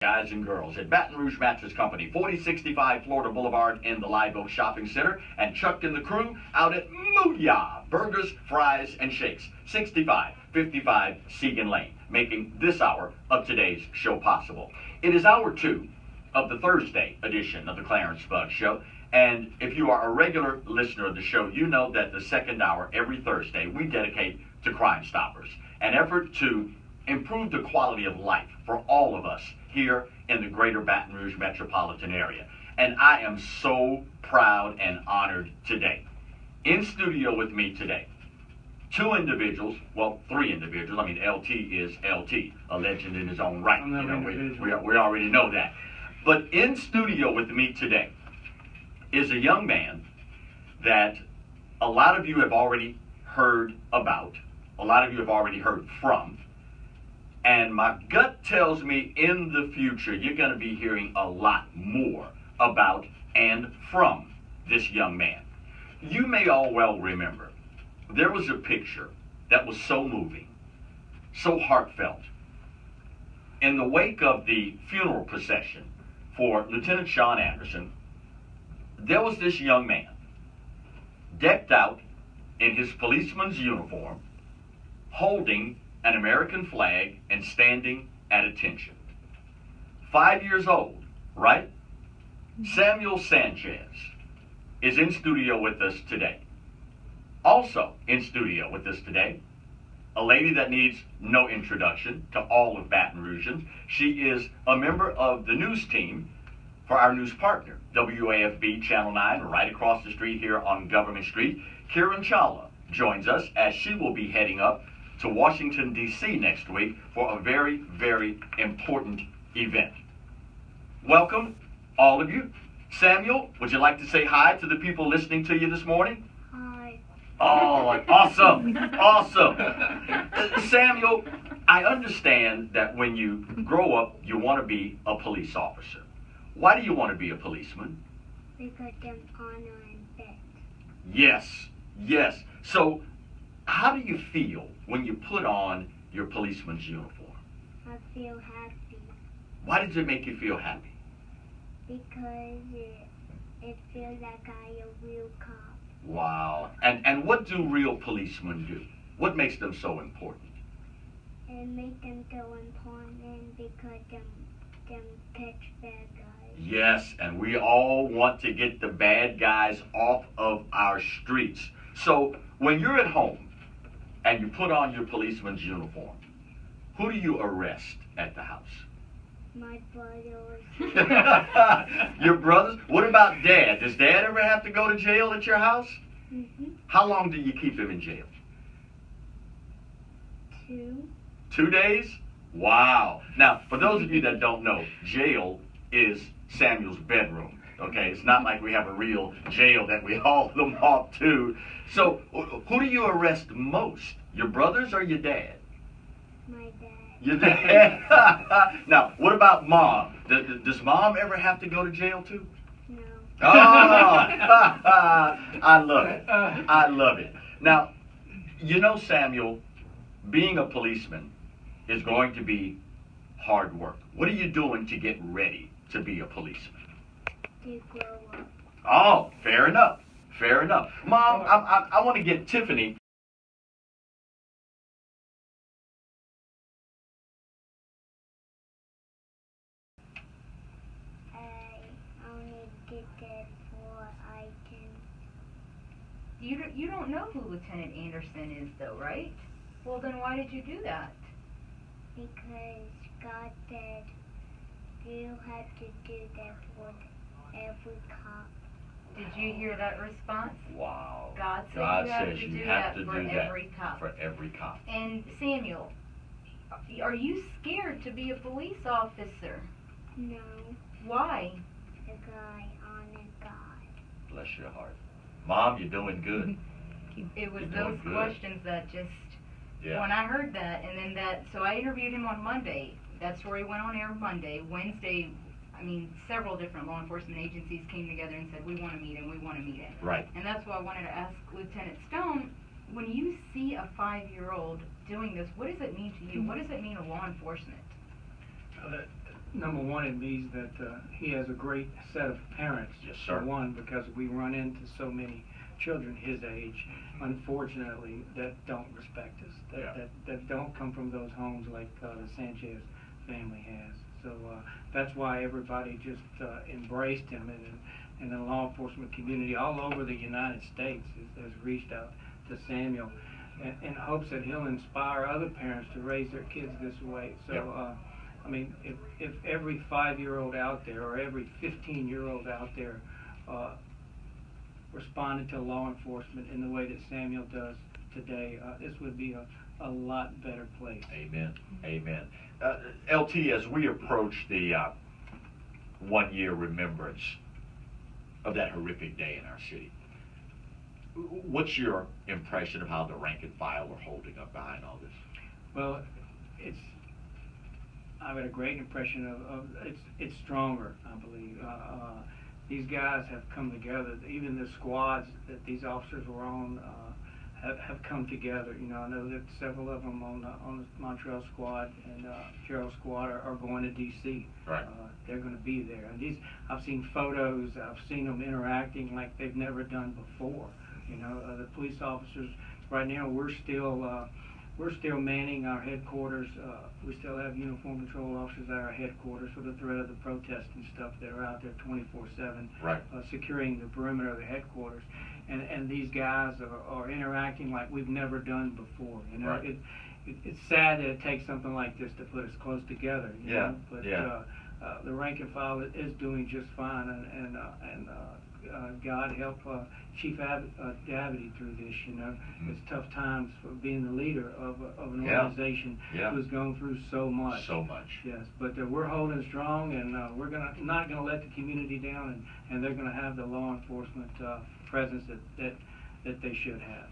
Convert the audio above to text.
Guys and girls at Baton Rouge Mattress Company, 4065 Florida Boulevard in the Live Oak Shopping Center, and Chuck and the crew out at Mooyah Burgers, Fries, and Shakes, 6555 Segan Lane, making this hour of today's show possible. It is hour 2 of the Thursday edition of the Clarence Bug Show, and if you are a regular listener of the show, you know that the second hour every Thursday we dedicate to Crime Stoppers, an effort to improve the quality of life for all of us here in the greater Baton Rouge metropolitan area. And I am so proud and honored today. In studio with me today, 2 individuals, well, 3 individuals. I mean, LT is LT, a legend in his own right. You know, we already know that. But in studio with me today is a young man that a lot of you have already heard about, a lot of you have already heard from, and my gut tells me in the future you're going to be hearing a lot more about and from this young man. You may all well remember there was a picture that was so moving, so heartfelt. In the wake of the funeral procession for Lieutenant Sean Anderson, there was this young man decked out in his policeman's uniform, holding an American flag and standing at attention. 5 years old, right? Samuelsanchez is in studio with us today. Also in studio with us today, a lady that needs no introduction to all of Baton Rougeans. She is a member of the news team for our news partner, WAFB Channel 9, right across the street here on Government Street. Kiran Chawla joins us as she will be heading up to Washington, D.C. next week for a very, very important event. Welcome, all of you. Samuel, would you like to say hi to the people listening to you this morning? Hi. Oh, awesome, awesome. Samuel, I understand that when you grow up, you want to be a police officer. Why do you want to be a policeman? Because I'm honor and bet. Yes, yes. So, how do you feel when you put on your policeman's uniform? I feel happy Why does it make you feel happy? because it feels like I'm a real cop. Wow. And what do real policemen do? What makes them so important? It makes them so important because them catch bad guys. Yes, and we all want to get the bad guys off of our streets. So, when you're at home and you put on your policeman's uniform, who do you arrest at the house? My brothers. Your brothers? What about Dad? Does Dad ever have to go to jail at your house? Mm-hmm. How long do you keep him in jail? 2. 2 days? Wow. Now, for those of you that don't know, jail is Samuel's bedroom. Okay, it's not like we have a real jail that we haul them off to. So, who do you arrest most? Your brothers or your dad? My dad. Your dad? Now, what about Mom? Does Mom ever have to go to jail too? No. Oh, I love it. I love it. Now, you know, Samuel, being a policeman is going to be hard work. What are you doing to get ready to be a policeman? To grow up. Oh, fair enough. Fair enough. Mom, I want to get Tiffany. I only did that for I can. You don't know who Lieutenant Anderson is, though, right? Well, then why did you do that? Because God said you have to do that for every cop. Did you hear that response? Wow. God said God you have says to you do have that to for do every that cop. for every cop. And Samuel, are you scared to be a police officer? No, Why? the guy honor God. Bless your heart. Mom, you're doing good. It was You're those doing good. questions that just, Yeah. when I heard that, and then that, so I interviewed him on Monday. That story went on air Monday. Wednesday, several different law enforcement agencies came together and said, we want to meet him, we want to meet him. Right. And that's why I wanted to ask Lieutenant Stone, when you see a 5-year-old doing this, what does it mean to you? What does it mean to law enforcement? number one, it means that he has a great set of parents. Yes, sir. For one, because we run into so many children his age, unfortunately, that don't respect us, that don't come from those homes like the Sanchez family has. So that's why everybody just embraced him, and the law enforcement community all over the United States has reached out to Samuel in hopes that he'll inspire other parents to raise their kids this way. So, I mean, if every 5-year-old out there or every 15-year-old out there responded to law enforcement in the way that Samuel does today, this would be a lot better place. Amen. Amen. LT, as we approach the 1-year remembrance of that horrific day in our city, what's your impression of how the rank and file are holding up behind all this? Well, I've had a great impression of it's stronger, I believe. These guys have come together. Even the squads that these officers were on have come together. You know, I know that several of them on the Montreal squad and Carroll squad are going to D.C. Right. They're going to be there. And I've seen photos. I've seen them interacting like they've never done before. You know, the police officers right now, we're still manning our headquarters. We still have uniform patrol officers at our headquarters for the threat of the protests and stuff that are out there 24/7, right. Securing the perimeter of the headquarters. And these guys are interacting like we've never done before. You know, right. It's sad that it takes something like this to put us close together. You know? But the rank and file is doing just fine, and God help Chief Davity through this. You know, it's tough times for being the leader of an organization who's gone through so much. So much. Yes, but we're holding strong, and we're not gonna let the community down, and they're gonna have the law enforcement presence that they should have.